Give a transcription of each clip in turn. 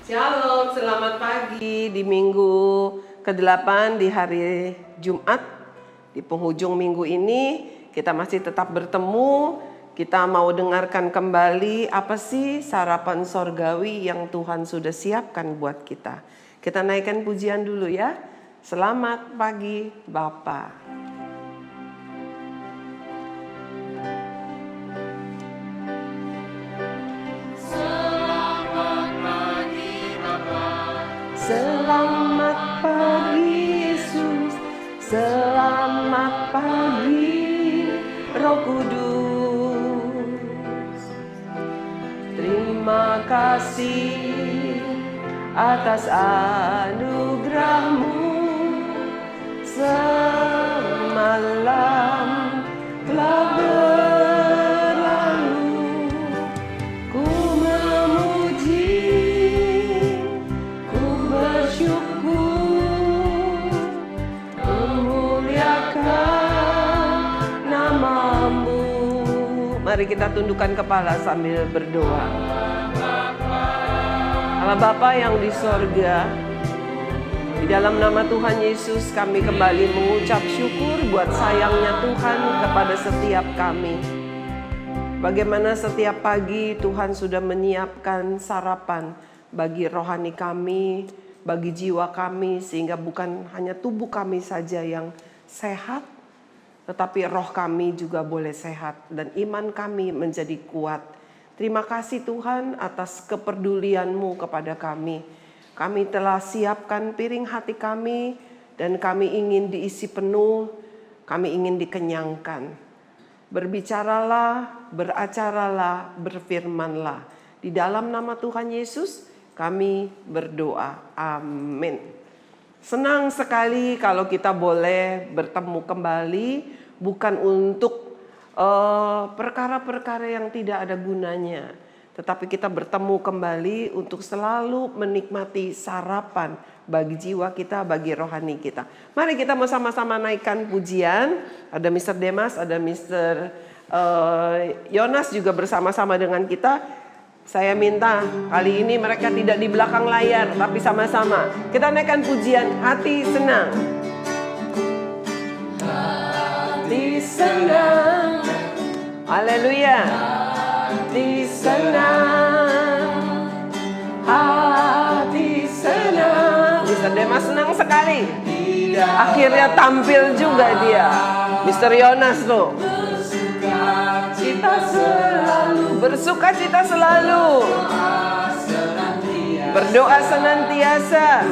Shalom, selamat pagi di minggu ke-8 di hari Jumat. Di penghujung minggu ini kita masih tetap bertemu. Kita mau dengarkan kembali apa sih sarapan sorgawi yang Tuhan sudah siapkan buat kita. Kita naikkan pujian dulu ya. Selamat pagi Bapa. Selamat pagi Yesus, selamat pagi Roh Kudus. Terima kasih atas anugerah-Mu, semalam telah berlalu. Ku memuji, bersyukur, memuliakan nama-Mu. Mari kita tundukkan kepala sambil berdoa. Allah Bapa yang di sorga, di dalam nama Tuhan Yesus kami kembali mengucap syukur buat sayangnya Tuhan kepada setiap kami. Bagaimana setiap pagi Tuhan sudah menyiapkan sarapan bagi rohani kami, bagi jiwa kami, sehingga bukan hanya tubuh kami saja yang sehat, tetapi roh kami juga boleh sehat dan iman kami menjadi kuat. Terima kasih Tuhan atas kepedulian-Mu kepada kami. Kami telah siapkan piring hati kami dan kami ingin diisi penuh, kami ingin dikenyangkan. Berbicaralah, beracaralah, berfirmanlah. Di dalam nama Tuhan Yesus kami berdoa. Amin. Senang sekali kalau kita boleh bertemu kembali, bukan untuk perkara-perkara yang tidak ada gunanya, tetapi kita bertemu kembali untuk selalu menikmati sarapan bagi jiwa kita, bagi rohani kita. Mari kita sama-sama naikkan pujian. Ada Mr. Demas, ada Mr. Yonas juga bersama-sama dengan kita. Saya minta kali ini mereka tidak di belakang layar, tapi sama-sama kita naikkan pujian Hati Senang. Hati senang, haleluya. Hati senang, hati senang. Mr. Demas senang sekali. Akhirnya tampil juga dia. Mr. Yonas tuh. Kita selalu bersuka cita selalu, berdoa senantiasa,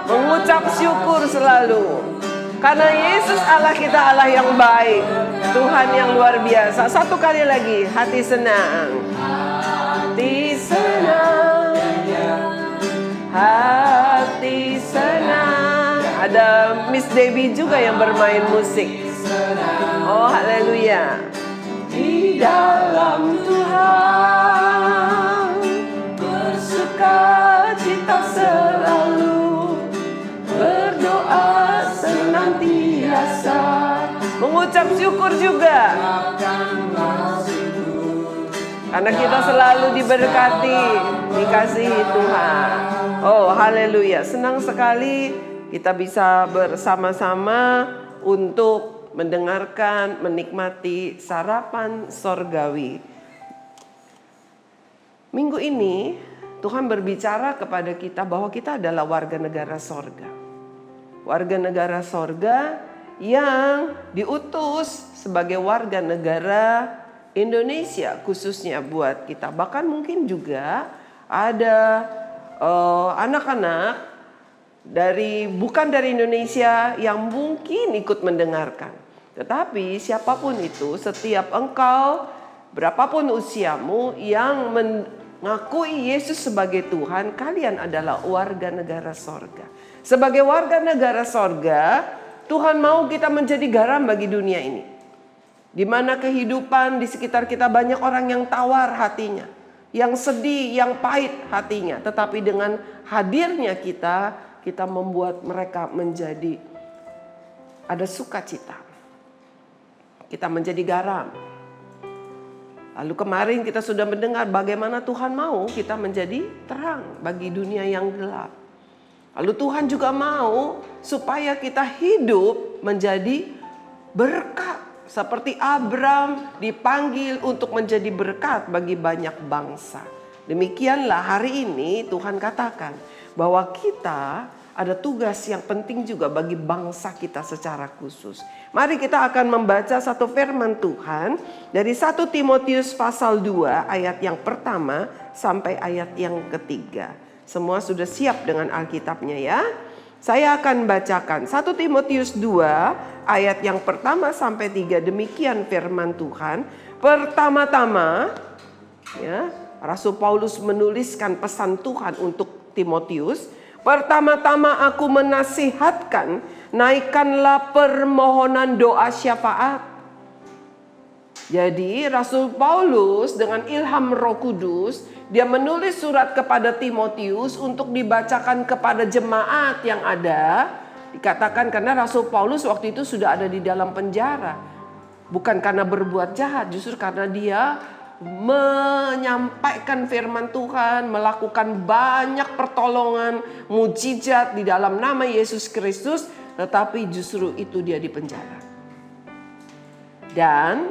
mengucap syukur selalu. Karena Yesus Allah kita Allah yang baik, Tuhan yang luar biasa. Satu kali lagi, hati senang, hati senang, hati senang. Ada Miss Debbie juga yang bermain musik. Oh haleluya. Di dalam Tuhan bersuka cita selalu, berdoa senantiasa, mengucap syukur juga. Karena kita selalu diberkati, dikasihi Tuhan. Oh haleluya. Senang sekali kita bisa bersama-sama untuk mendengarkan, menikmati sarapan sorgawi. Minggu ini Tuhan berbicara kepada kita bahwa kita adalah warga negara sorga. Warga negara sorga yang diutus sebagai warga negara Indonesia khususnya buat kita. Bahkan mungkin juga ada anak-anak bukan dari Indonesia yang mungkin ikut mendengarkan. Tetapi siapapun itu, setiap engkau, berapapun usiamu yang mengakui Yesus sebagai Tuhan, kalian adalah warga negara sorga. Sebagai warga negara sorga, Tuhan mau kita menjadi garam bagi dunia ini. Di mana kehidupan di sekitar kita banyak orang yang tawar hatinya, yang sedih, yang pahit hatinya. Tetapi dengan hadirnya kita membuat mereka menjadi ada sukacita. Kita menjadi garam. Lalu kemarin kita sudah mendengar bagaimana Tuhan mau kita menjadi terang bagi dunia yang gelap. Lalu Tuhan juga mau supaya kita hidup menjadi berkat. Seperti Abram dipanggil untuk menjadi berkat bagi banyak bangsa. Demikianlah hari ini Tuhan katakan bahwa kita ada tugas yang penting juga bagi bangsa kita secara khusus. Mari kita akan membaca satu firman Tuhan dari 1 Timotius pasal 2 ayat yang pertama sampai ayat yang ketiga. Semua sudah siap dengan Alkitabnya ya? Saya akan bacakan 1 Timotius 2 ayat yang pertama sampai 3. Demikian firman Tuhan. Pertama-tama ya, Rasul Paulus menuliskan pesan Tuhan untuk Timotius. Pertama-tama aku menasihatkan, naikkanlah permohonan doa syafaat. Jadi Rasul Paulus dengan ilham Roh Kudus, dia menulis surat kepada Timotius untuk dibacakan kepada jemaat yang ada. Dikatakan karena Rasul Paulus waktu itu sudah ada di dalam penjara. Bukan karena berbuat jahat, justru karena dia menyampaikan firman Tuhan, melakukan banyak pertolongan, mujizat di dalam nama Yesus Kristus, tetapi justru itu dia di penjara. Dan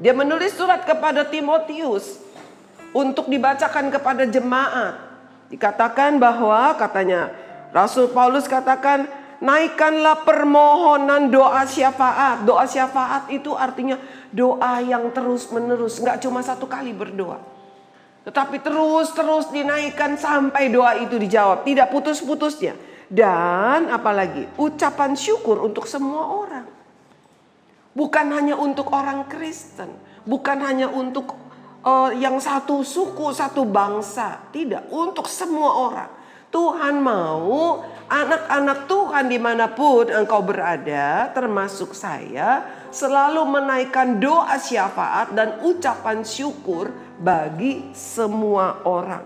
dia menulis surat kepada Timotius untuk dibacakan kepada jemaat. Dikatakan bahwa katanya Rasul Paulus katakan, naikkanlah permohonan doa syafaat. Doa syafaat itu artinya doa yang terus menerus. Nggak cuma satu kali berdoa. Tetapi terus dinaikkan sampai doa itu dijawab. Tidak putus-putusnya. Dan apalagi ucapan syukur untuk semua orang. Bukan hanya untuk orang Kristen. Bukan hanya untuk yang satu suku, satu bangsa. Tidak, untuk semua orang. Tuhan mau anak-anak Tuhan dimanapun engkau berada, termasuk saya, selalu menaikkan doa syafaat dan ucapan syukur bagi semua orang.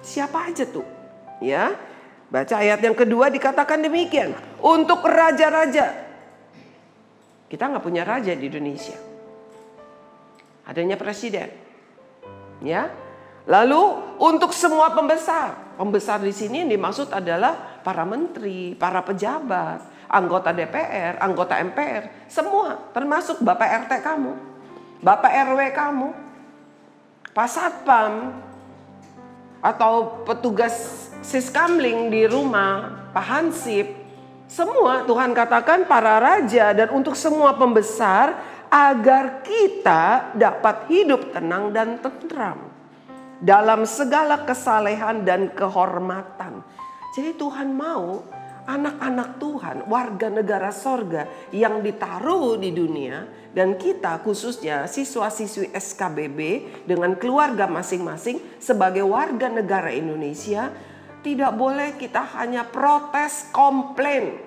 Siapa aja tuh? Ya, baca ayat yang kedua dikatakan demikian. Untuk raja-raja. Kita nggak punya raja di Indonesia. Adanya presiden. Ya. Lalu untuk semua pembesar. Pembesar di sini yang dimaksud adalah para menteri, para pejabat, anggota DPR, anggota MPR, semua termasuk Bapak RT kamu, Bapak RW kamu, Pak Satpam, atau petugas Siskamling di rumah, Pak Hansip, semua Tuhan katakan para raja dan untuk semua pembesar agar kita dapat hidup tenang dan tentram dalam segala kesalehan dan kehormatan. Jadi Tuhan mau anak-anak Tuhan, warga negara sorga yang ditaruh di dunia, dan kita khususnya siswa-siswi SKBB dengan keluarga masing-masing sebagai warga negara Indonesia, tidak boleh kita hanya protes, komplain.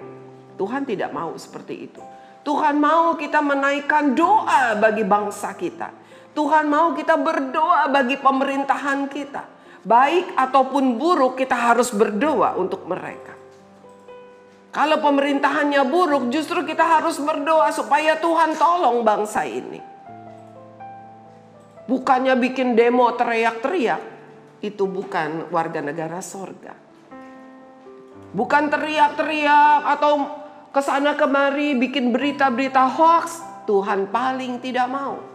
Tuhan tidak mau seperti itu. Tuhan mau kita menaikkan doa bagi bangsa kita. Tuhan mau kita berdoa bagi pemerintahan kita. Baik ataupun buruk, kita harus berdoa untuk mereka. Kalau pemerintahannya buruk, justru kita harus berdoa supaya Tuhan tolong bangsa ini. Bukannya bikin demo teriak-teriak, itu bukan warga negara sorga. Bukan teriak-teriak atau kesana kemari bikin berita-berita hoax. Tuhan paling tidak mau.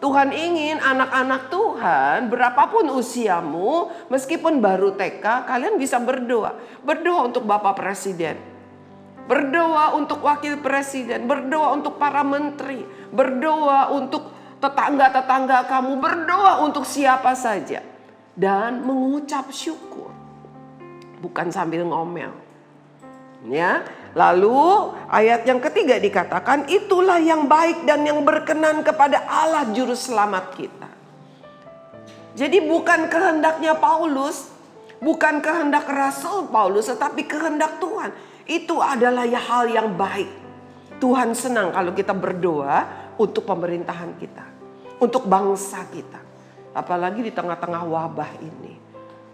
Tuhan ingin anak-anak Tuhan, berapapun usiamu, meskipun baru TK, kalian bisa berdoa. Berdoa untuk Bapak Presiden. Berdoa untuk Wakil Presiden. Berdoa untuk para menteri. Berdoa untuk tetangga-tetangga kamu. Berdoa untuk siapa saja. Dan mengucap syukur. Bukan sambil ngomel. Ya. Lalu ayat yang ketiga dikatakan, itulah yang baik dan yang berkenan kepada Allah Juru Selamat kita. Jadi bukan kehendaknya Paulus, bukan kehendak Rasul Paulus, tetapi kehendak Tuhan. Itu adalah hal yang baik. Tuhan senang kalau kita berdoa untuk pemerintahan kita, untuk bangsa kita. Apalagi di tengah-tengah wabah ini.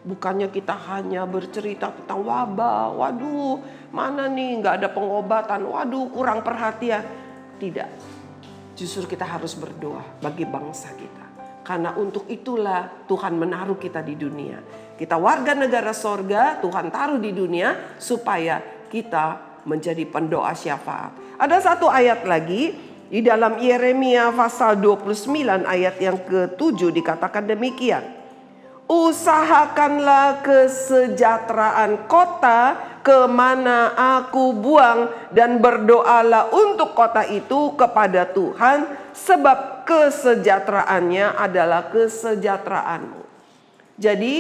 Bukannya kita hanya bercerita tentang wabah, waduh mana nih gak ada pengobatan, waduh kurang perhatian. Tidak, justru kita harus berdoa bagi bangsa kita. Karena untuk itulah Tuhan menaruh kita di dunia. Kita warga negara sorga, Tuhan taruh di dunia supaya kita menjadi pendoa syafaat. Ada satu ayat lagi di dalam Yeremia pasal 29 ayat yang ke-7 dikatakan demikian. Usahakanlah kesejahteraan kota kemana aku buang dan berdoalah untuk kota itu kepada Tuhan sebab kesejahteraannya adalah kesejahteraanmu. Jadi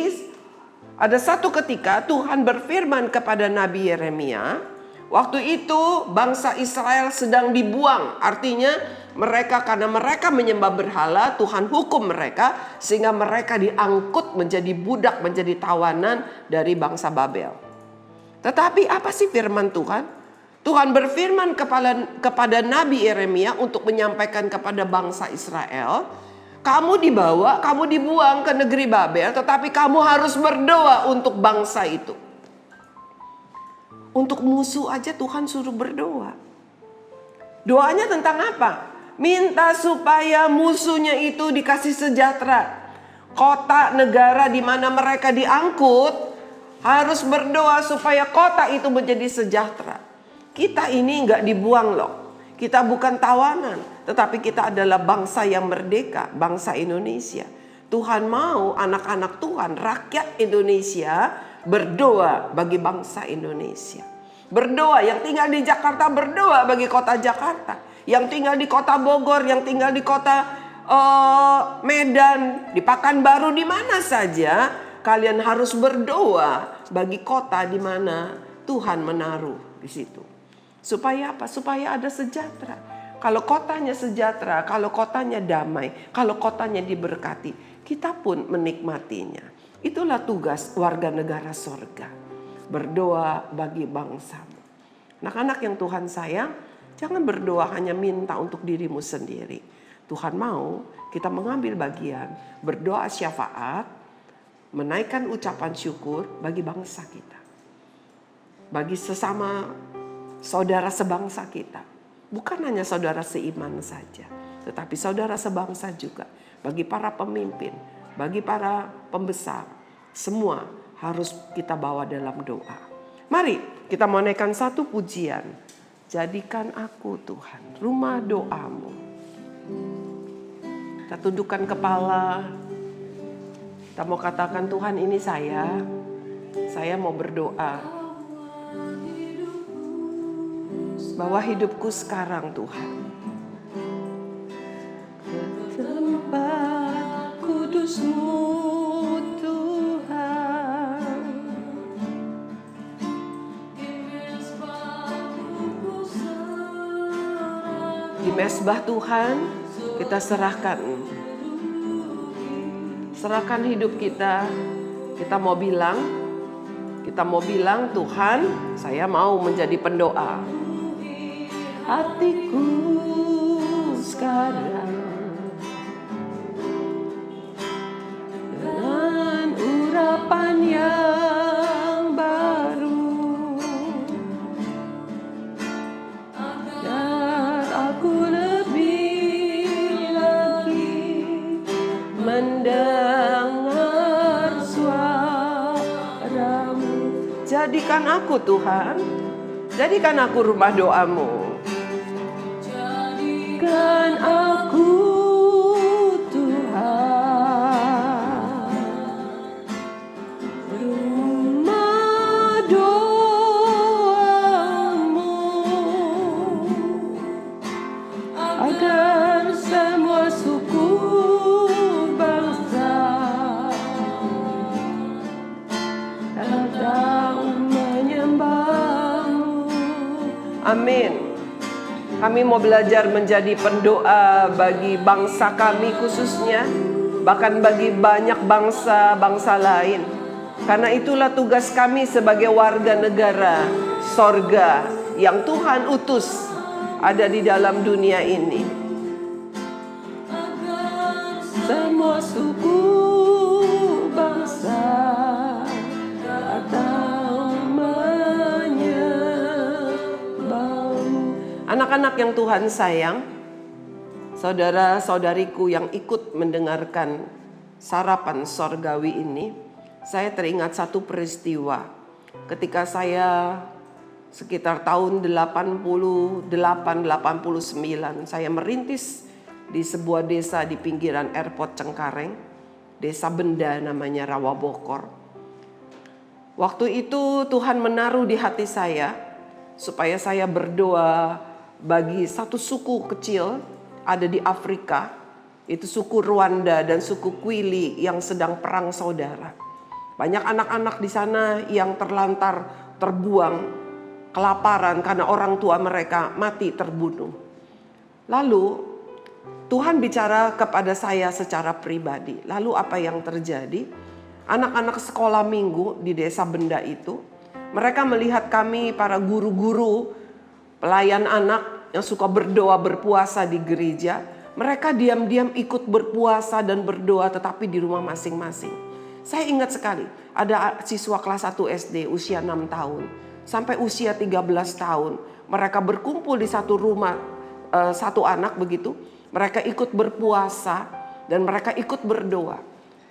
ada satu ketika Tuhan berfirman kepada Nabi Yeremia, waktu itu bangsa Israel sedang dibuang, artinya mereka karena mereka menyembah berhala, Tuhan hukum mereka sehingga mereka diangkut menjadi budak, menjadi tawanan dari bangsa Babel. Tetapi apa sih firman Tuhan? Tuhan berfirman kepada Nabi Yeremia untuk menyampaikan kepada bangsa Israel, kamu dibawa, kamu dibuang ke negeri Babel, tetapi kamu harus berdoa untuk bangsa itu. Untuk musuh aja Tuhan suruh berdoa. Doanya tentang apa? Minta supaya musuhnya itu dikasih sejahtera. Kota negara di mana mereka diangkut harus berdoa supaya kota itu menjadi sejahtera. Kita ini nggak dibuang loh. Kita bukan tawanan, tetapi kita adalah bangsa yang merdeka, bangsa Indonesia. Tuhan mau anak-anak Tuhan, rakyat Indonesia berdoa bagi bangsa Indonesia. Berdoa, yang tinggal di Jakarta berdoa bagi kota Jakarta. Yang tinggal di kota Bogor, yang tinggal di kota Medan, di Pekanbaru, di mana saja kalian harus berdoa bagi kota di mana Tuhan menaruh di situ. Supaya apa? Supaya ada sejahtera. Kalau kotanya sejahtera, kalau kotanya damai, kalau kotanya diberkati, kita pun menikmatinya. Itulah tugas warga negara sorga. Berdoa bagi bangsamu. Anak-anak yang Tuhan sayang, jangan berdoa hanya minta untuk dirimu sendiri. Tuhan mau kita mengambil bagian, berdoa syafaat, menaikkan ucapan syukur bagi bangsa kita. Bagi sesama saudara sebangsa kita. Bukan hanya saudara seiman saja, tetapi saudara sebangsa juga. Bagi para pemimpin, bagi para pembesar, semua harus kita bawa dalam doa. Mari kita mau naikkan satu pujian. Jadikan aku Tuhan, rumah doamu. Kita tundukkan kepala. Kita mau katakan, Tuhan ini saya mau berdoa. Bahwa hidupku sekarang Tuhan. Tempat kudus-Mu Tuhan. Di mesbah Tuhan kita serahkan hidup kita. Kita mau bilang Tuhan, saya mau menjadi pendoa. Hatiku sekarang dengan urapan yang baru, agar aku lebih lagi mendengar suara-Mu. Jadikan aku Tuhan, jadikan aku rumah doa-Mu. Jadikan aku Tuhan, rumah doa-Mu, agar semua suku bangsa datang menyembah-Mu. Amin. Kami mau belajar menjadi pendoa bagi bangsa kami khususnya, bahkan bagi banyak bangsa-bangsa lain. Karena itulah tugas kami sebagai warga negara sorga yang Tuhan utus ada di dalam dunia ini. Semua suku bangsa datang menyembah-Mu. Anak-anak yang Tuhan sayang, Saudara-saudariku yang ikut mendengarkan sarapan sorgawi ini, saya teringat satu peristiwa. Ketika saya sekitar tahun 88-89, saya merintis di sebuah desa di pinggiran airport Cengkareng, desa Benda namanya, Rawabokor. Waktu itu Tuhan menaruh di hati saya supaya saya berdoa bagi satu suku kecil ada di Afrika, itu suku Rwanda dan suku Kwili yang sedang perang saudara. Banyak anak-anak di sana yang terlantar, terbuang, kelaparan karena orang tua mereka mati terbunuh. Lalu Tuhan bicara kepada saya secara pribadi. Lalu apa yang terjadi? Anak-anak sekolah minggu di desa Benda itu, mereka melihat kami para guru-guru, pelayan anak yang suka berdoa berpuasa di gereja. Mereka diam-diam ikut berpuasa dan berdoa tetapi di rumah masing-masing. Saya ingat sekali, ada siswa kelas 1 SD usia 6 tahun sampai usia 13 tahun. Mereka berkumpul di satu rumah, satu anak begitu. Mereka ikut berpuasa dan mereka ikut berdoa.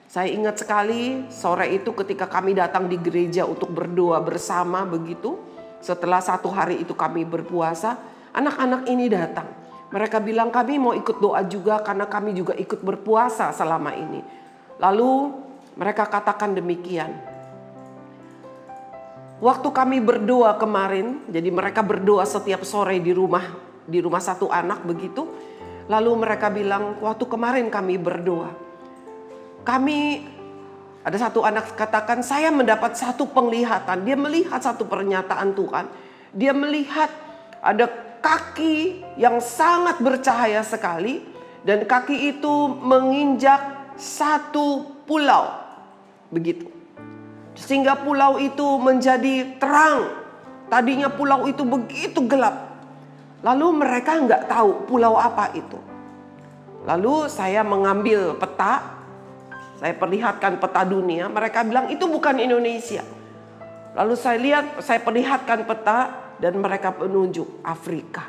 Saya ingat sekali sore itu ketika kami datang di gereja untuk berdoa bersama begitu. Setelah satu hari itu kami berpuasa, anak-anak ini datang. Mereka bilang kami mau ikut doa juga karena kami juga ikut berpuasa selama ini. Lalu mereka katakan demikian. Waktu kami berdoa kemarin, jadi mereka berdoa setiap sore di rumah satu anak begitu. Lalu mereka bilang waktu kemarin kami berdoa, ada satu anak katakan saya mendapat satu penglihatan. Dia melihat satu pernyataan Tuhan. Dia melihat ada kaki yang sangat bercahaya sekali. Dan kaki itu menginjak satu pulau. Begitu. Sehingga pulau itu menjadi terang. Tadinya pulau itu begitu gelap. Lalu mereka nggak tahu pulau apa itu. Lalu saya mengambil peta. Saya perlihatkan peta dunia. Mereka bilang itu bukan Indonesia. Lalu saya perlihatkan peta. Dan mereka menunjuk Afrika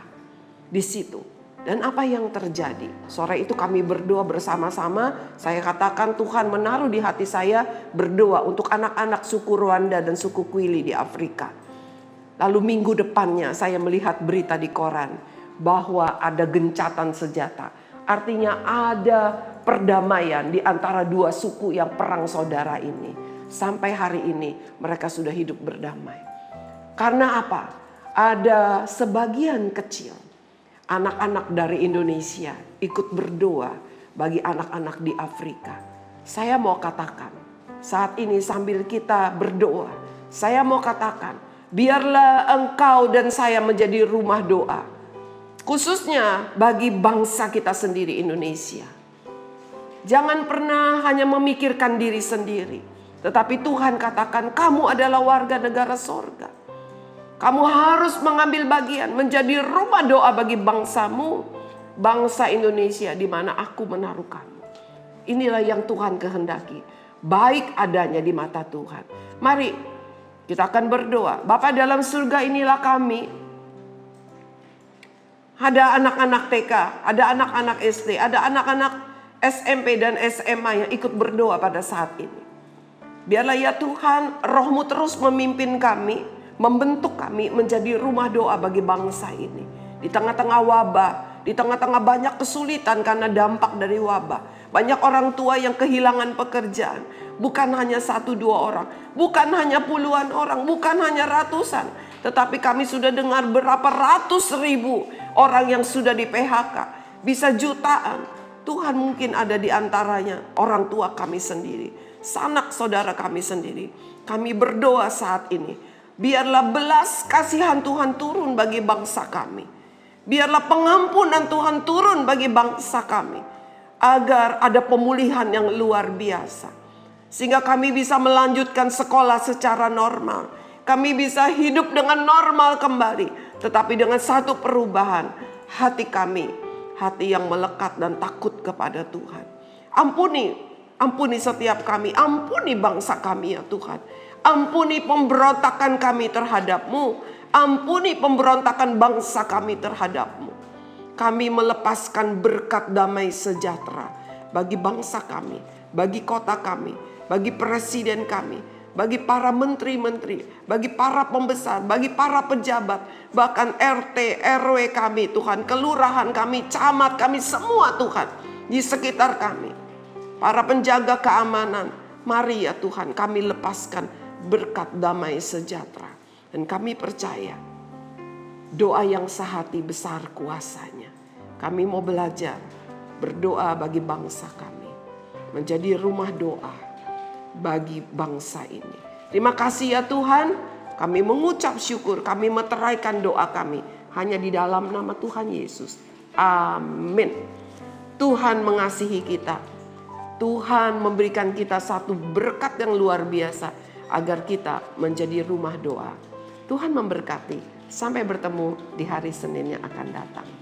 di situ. Dan apa yang terjadi? Sore itu kami berdoa bersama-sama. Saya katakan Tuhan menaruh di hati saya berdoa untuk anak-anak suku Rwanda dan suku Kwili di Afrika. Lalu minggu depannya saya melihat berita di koran bahwa ada gencatan senjata. Artinya ada perdamaian di antara dua suku yang perang saudara ini. Sampai hari ini mereka sudah hidup berdamai. Karena apa? Ada sebagian kecil anak-anak dari Indonesia ikut berdoa bagi anak-anak di Afrika. Saya mau katakan saat ini sambil kita berdoa, saya mau katakan biarlah engkau dan saya menjadi rumah doa. Khususnya bagi bangsa kita sendiri Indonesia. Jangan pernah hanya memikirkan diri sendiri. Tetapi Tuhan katakan kamu adalah warga negara sorga. Kamu harus mengambil bagian menjadi rumah doa bagi bangsamu. Bangsa Indonesia di mana aku menaruh kamu. Inilah yang Tuhan kehendaki. Baik adanya di mata Tuhan. Mari kita akan berdoa. Bapa dalam surga inilah kami. Ada anak-anak TK, ada anak-anak SD, ada anak-anak SMP dan SMA yang ikut berdoa pada saat ini. Biarlah ya Tuhan, Roh-Mu terus memimpin kami, membentuk kami menjadi rumah doa bagi bangsa ini. Di tengah-tengah wabah, di tengah-tengah banyak kesulitan karena dampak dari wabah. Banyak orang tua yang kehilangan pekerjaan. Bukan hanya 1-2 orang, bukan hanya puluhan orang, bukan hanya ratusan. Tetapi kami sudah dengar berapa ratus ribu orang yang sudah di PHK. Bisa jutaan. Tuhan mungkin ada di antaranya orang tua kami sendiri. Sanak saudara kami sendiri. Kami berdoa saat ini. Biarlah belas kasihan Tuhan turun bagi bangsa kami. Biarlah pengampunan Tuhan turun bagi bangsa kami. Agar ada pemulihan yang luar biasa. Sehingga kami bisa melanjutkan sekolah secara normal. Kami bisa hidup dengan normal kembali. Tetapi dengan satu perubahan. Hati kami. Hati yang melekat dan takut kepada Tuhan. Ampuni setiap kami. Ampuni bangsa kami ya Tuhan. Ampuni pemberontakan kami terhadap-Mu. Ampuni pemberontakan bangsa kami terhadap-Mu. Kami melepaskan berkat damai sejahtera bagi bangsa kami, bagi kota kami, bagi presiden kami, bagi para menteri-menteri, bagi para pembesar, bagi para pejabat, bahkan RT, RW kami Tuhan, kelurahan kami, camat kami, semua Tuhan, di sekitar kami. Para penjaga keamanan, mari ya Tuhan kami lepaskan berkat damai sejahtera. Dan kami percaya doa yang sehati besar kuasanya. Kami mau belajar berdoa bagi bangsa kami, menjadi rumah doa bagi bangsa ini. Terima kasih ya Tuhan, kami mengucap syukur, kami meteraikan doa kami hanya di dalam nama Tuhan Yesus. Amin. Tuhan mengasihi kita. Tuhan memberikan kita satu berkat yang luar biasa agar kita menjadi rumah doa. Tuhan memberkati. Sampai bertemu di hari Senin yang akan datang.